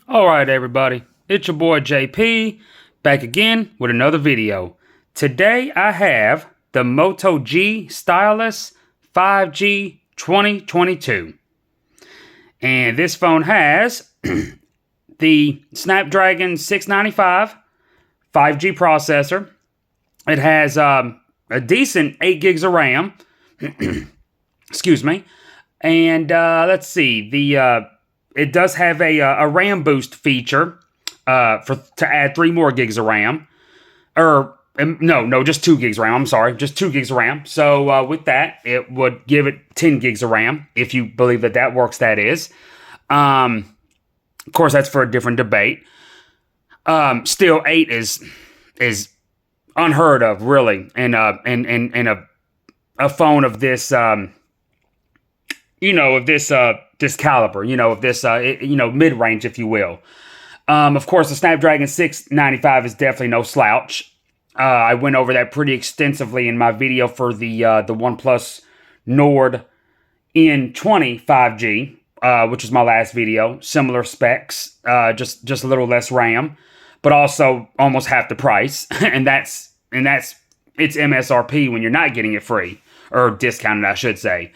Alright everybody, it's your boy JP, back again with another video. Today I have the Moto G Stylus 5G 2022. And this phone has the Snapdragon 695 5G processor. It has a decent 8 gigs of RAM. Excuse me. And let's see, it does have a RAM boost feature to add 3 more gigs of RAM. No, just 2 gigs of RAM. I'm sorry, just 2 gigs of RAM. So with that, it would give it 10 gigs of RAM, if you believe that works, that is. Of course, that's for a different debate. Still, 8 is unheard of, really, in a phone of this this caliber, of this mid-range, if you will. Of course, the Snapdragon 695 is definitely no slouch. I went over that pretty extensively in my video for the OnePlus Nord N20 5G, which was my last video. Similar specs, just a little less RAM, but also almost half the price, and that's its MSRP when you're not getting it free or discounted, I should say.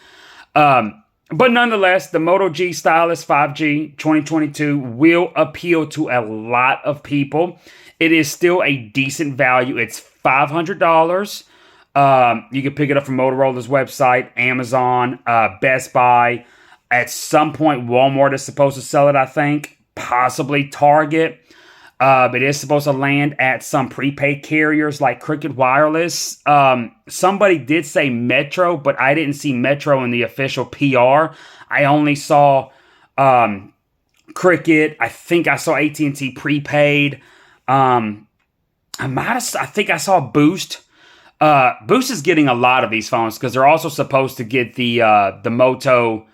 But nonetheless, the Moto G Stylus 5G 2022 will appeal to a lot of people. It is still a decent value. It's $500. You can pick it up from Motorola's website, Amazon, Best Buy. At some point, Walmart is supposed to sell it, I think. Possibly Target. It is supposed to land at some prepaid carriers like Cricket Wireless. Somebody did say Metro, but I didn't see Metro in the official PR. I only saw Cricket. I think I saw AT&T prepaid. I think I saw Boost. Boost is getting a lot of these phones because they're also supposed to get the Motorola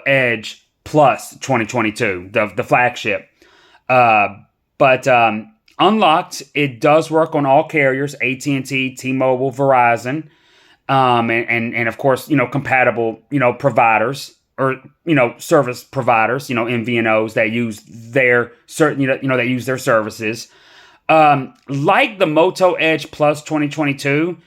Edge Plus 2022, the flagship. But unlocked, it does work on all carriers: AT&T, T-Mobile, Verizon, and of course, compatible, providers or, service providers, MVNOs that use their certain, that use their services. Like the Moto Edge Plus 2022,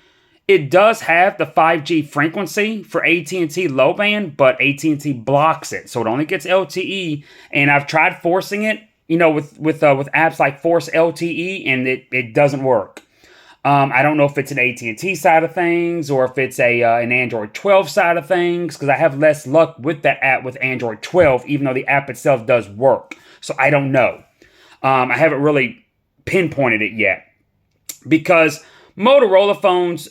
it does have the 5G frequency for AT&T low band, but AT&T blocks it, so it only gets LTE. And I've tried forcing it, with apps like Force LTE, and it doesn't work. I don't know if it's an AT&T side of things or if it's an Android 12 side of things, because I have less luck with that app with Android 12, even though the app itself does work. So I don't know. I haven't really pinpointed it yet, because Motorola phones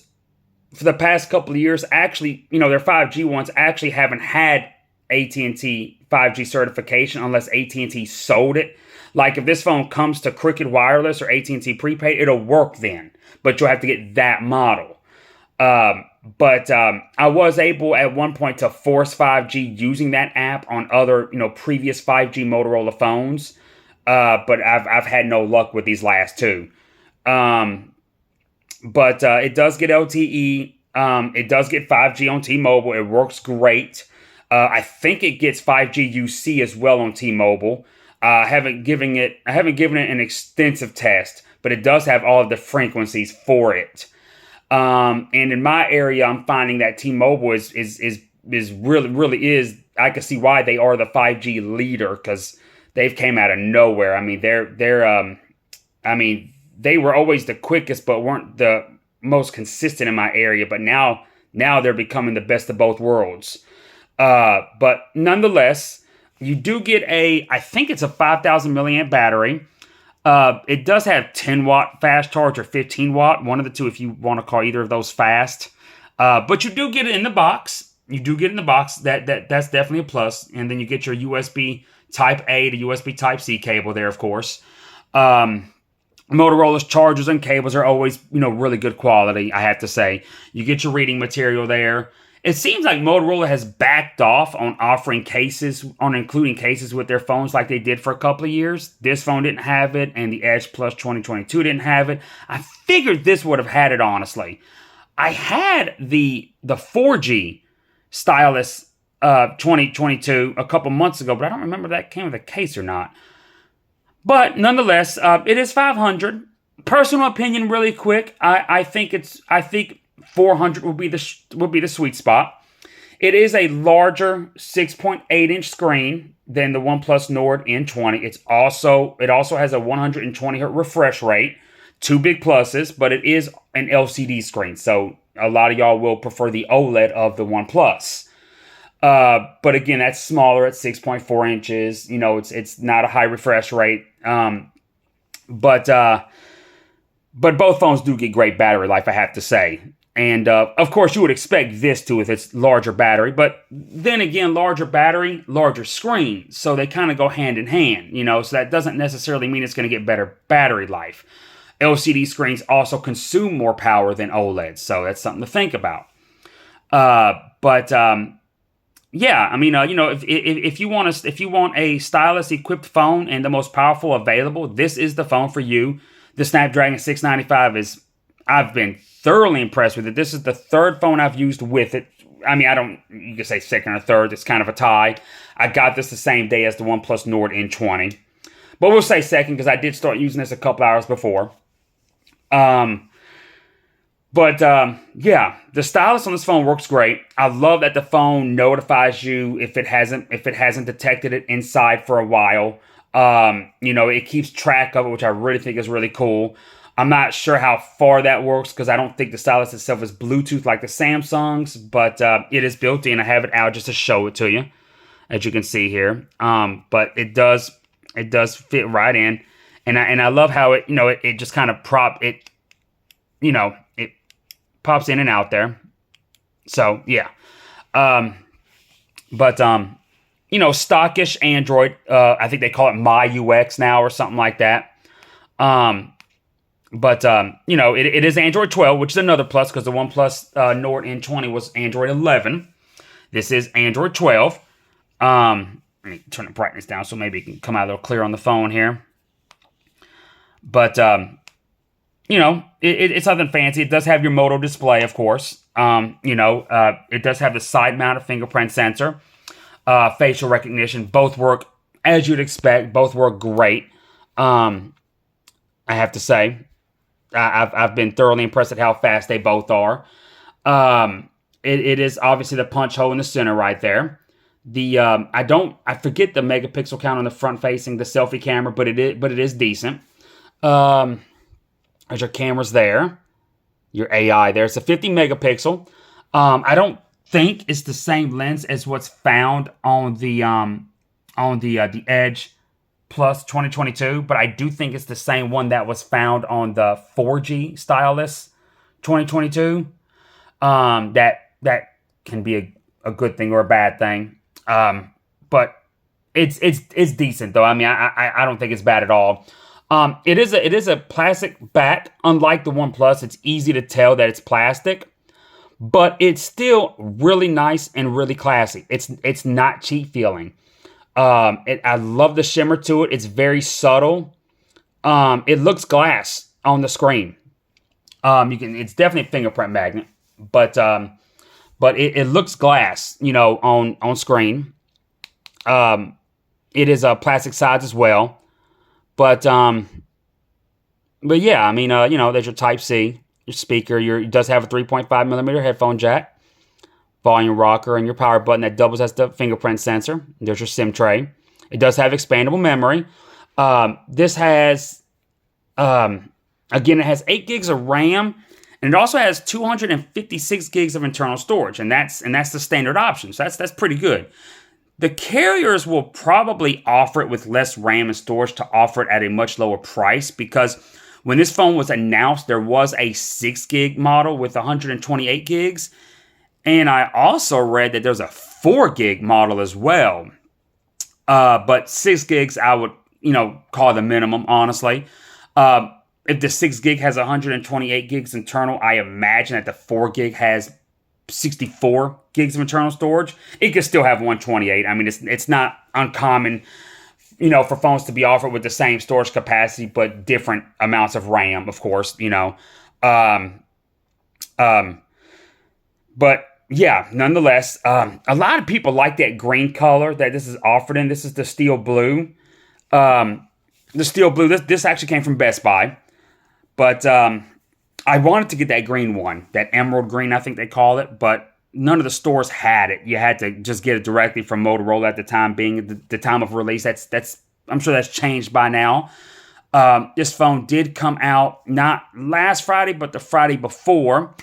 for the past couple of years, actually, their 5G ones actually haven't had AT&T 5G certification unless AT&T sold it. Like, if this phone comes to Cricket Wireless or AT&T prepaid, it'll work then, but you'll have to get that model. But I was able at one point to force 5G using that app on other, previous 5G Motorola phones. But I've had no luck with these last two. But it does get LTE. It does get 5G on T-Mobile. It works great. I think it gets 5G UC as well on T-Mobile. I haven't given it an extensive test, but it does have all of the frequencies for it. And in my area, I'm finding that T-Mobile is really is. I can see why they are the 5G leader, because they've came out of nowhere. I mean, they were always the quickest, but weren't the most consistent in my area. But now they're becoming the best of both worlds. But nonetheless, you do get I think it's a 5,000 milliamp battery. It does have 10 watt fast charge or 15 watt, one of the two if you want to call either of those fast. But you do get it in the box. That's definitely a plus. And then you get your USB Type A to USB Type C cable there, of course. Motorola's chargers and cables are always, really good quality, I have to say. You get your reading material there. It seems like Motorola has backed off on including cases with their phones like they did for a couple of years. This phone didn't have it, and the Edge Plus 2022 didn't have it. I figured this would have had it, honestly. I had the 4G Stylus 2022 a couple months ago, but I don't remember if that came with a case or not. But nonetheless, it is 500. Personal opinion, really quick. I think 400 would be the sweet spot. It is a larger 6.8-inch screen than the OnePlus Nord N20. It also has a 120 hertz refresh rate. Two big pluses, but it is an LCD screen, so a lot of y'all will prefer the OLED of the OnePlus. But again, that's smaller at 6.4 inches. You know, it's not a high refresh rate. But both phones do get great battery life, I have to say. And of course, you would expect this to with its larger battery. But then again, larger battery, larger screen. So they kind of go hand in hand, you know. So that doesn't necessarily mean it's going to get better battery life. LCD screens also consume more power than OLEDs. So that's something to think about. Yeah, I mean, you know, if you want a Stylus equipped phone and the most powerful available, this is the phone for you. The Snapdragon 695 I've been thoroughly impressed with it. This is the third phone I've used with it. I mean, you could say second or third. It's kind of a tie. I got this the same day as the OnePlus Nord N20. But we'll say second because I did start using this a couple hours before. Yeah, the stylus on this phone works great. I love that the phone notifies you if it hasn't detected it inside for a while. You know, it keeps track of it, which I really think is really cool. I'm not sure how far that works because I don't think the stylus itself is Bluetooth like the Samsung's, but it is built in. I have it out just to show it to you, as you can see here. But it does fit right in, and I love how it just kind of it pops in and out there. So yeah, stockish Android. I think they call it My UX now or something like that. It is Android 12, which is another plus because the OnePlus Nord N20 was Android 11. This is Android 12. Let me turn the brightness down so maybe it can come out a little clearer on the phone here. But, it's nothing fancy. It does have your Moto display, of course. It does have the side-mounted fingerprint sensor, facial recognition. Both work as you'd expect. Both work great. I have to say. I've been thoroughly impressed at how fast they both are. It is obviously the punch hole in the center right there. I forget the megapixel count on the front facing the selfie camera, but it is decent. There's your cameras there, your AI there. It's a 50 megapixel. I don't think it's the same lens as what's found on the Edge Plus 2022, but I do think it's the same one that was found on the 4G Stylus 2022. That can be a good thing or a bad thing. But it's decent though. I mean, I don't think it's bad at all. It is a plastic back. Unlike the OnePlus, it's easy to tell that it's plastic, but it's still really nice and really classy. It's not cheap feeling. I love the shimmer to it. It's very subtle. It looks glass on the screen. It's definitely a fingerprint magnet, but it looks glass, on screen. It is a plastic sides as well, but yeah, I mean, there's your Type-C, your speaker, it does have a 3.5 millimeter headphone jack, volume rocker, and your power button that doubles as the fingerprint sensor. There's your SIM tray. It does have expandable memory. This has, it has 8 gigs of RAM, and it also has 256 gigs of internal storage, and that's the standard option. So that's pretty good. The carriers will probably offer it with less RAM and storage to offer it at a much lower price, because when this phone was announced, there was a 6 gig model with 128 gigs. And I also read that there's a 4 gig model as well. But 6 gigs, I would, call the minimum, honestly. If the 6 gig has 128 gigs internal, I imagine that the 4 gig has 64 gigs of internal storage. It could still have 128. I mean, it's not uncommon, for phones to be offered with the same storage capacity, but different amounts of RAM, of course, But yeah, nonetheless, a lot of people like that green color that this is offered in. This is the steel blue. Um, the steel blue. This actually came from Best Buy, but I wanted to get that green one, that emerald green, I think they call it, but none of the stores had it. You had to just get it directly from Motorola at the time being the time of release. That's I'm sure that's changed by now. This phone did come out not last Friday, but the Friday before,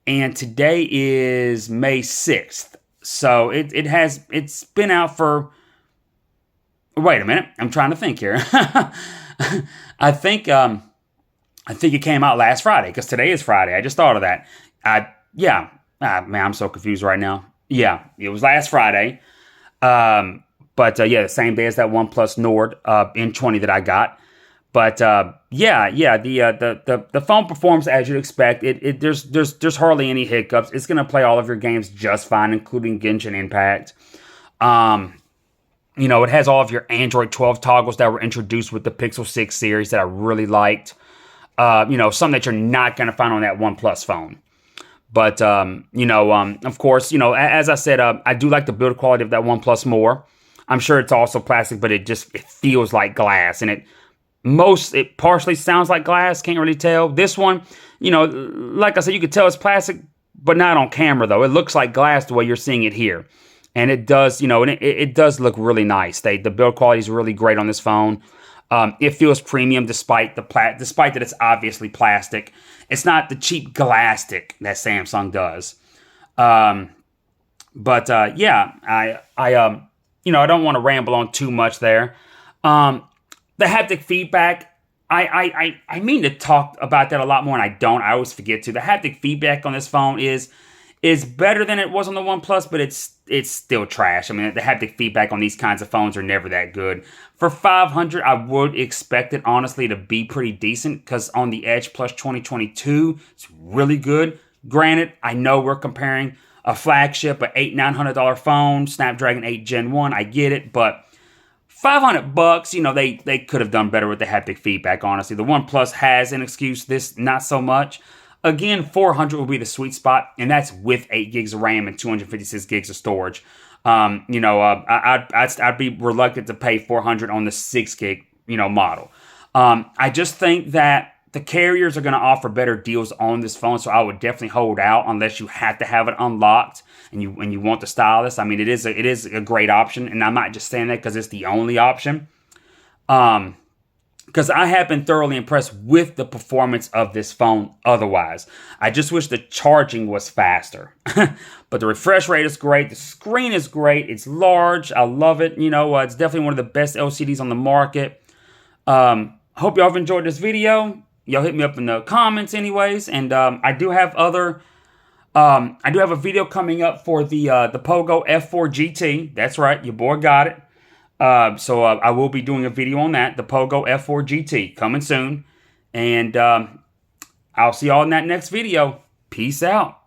and today is May 6th. So it's been out for. Wait a minute, I'm trying to think here. I think I think it came out last Friday because today is Friday. I just thought of that. Yeah. Man, I'm so confused right now. Yeah, it was last Friday. But the same day as that OnePlus Nord N20 that I got. But the phone performs as you'd expect. There's hardly any hiccups. It's gonna play all of your games just fine, including Genshin Impact. It has all of your Android 12 toggles that were introduced with the Pixel 6 series that I really liked. Some that you're not gonna find on that OnePlus phone. But of course, as I said, I do like the build quality of that OnePlus more. I'm sure it's also plastic, but it feels like glass, and it partially sounds like glass. Can't really tell. This one, like I said, you could tell it's plastic, but not on camera though. It looks like glass the way you're seeing it here, and it does, and it does look really nice. The build quality is really great on this phone. It feels premium despite despite that it's obviously plastic. It's not the cheap glastic that Samsung does. I don't want to ramble on too much there. The haptic feedback, I mean to talk about that a lot more, and I don't. I always forget to. The haptic feedback on this phone is better than it was on the OnePlus, but it's still trash. I mean, the haptic feedback on these kinds of phones are never that good. For $500, I would expect it, honestly, to be pretty decent, because on the Edge Plus 2022, it's really good. Granted, I know we're comparing a flagship, an $900 phone, Snapdragon 8 Gen 1, I get it, but $500, they could have done better with the haptic feedback, honestly. The OnePlus has an excuse, this not so much. Again, $400 will be the sweet spot, and that's with 8 gigs of RAM and 256 gigs of storage. I'd be reluctant to pay $400 on the 6 gig, model. I just think that the carriers are going to offer better deals on this phone, so I would definitely hold out unless you have to have it unlocked and you want the Stylus. I mean, it is a great option, and I'm not just saying that because it's the only option. Because I have been thoroughly impressed with the performance of this phone otherwise. I just wish the charging was faster. But the refresh rate is great. The screen is great. It's large. I love it. It's definitely one of the best LCDs on the market. Hope y'all have enjoyed this video. Y'all hit me up in the comments anyways. And I do have a video coming up for the Pogo F4 GT. That's right. Your boy got it. So I will be doing a video on that, the Pogo F4 GT, coming soon. And I'll see y'all in that next video. Peace out.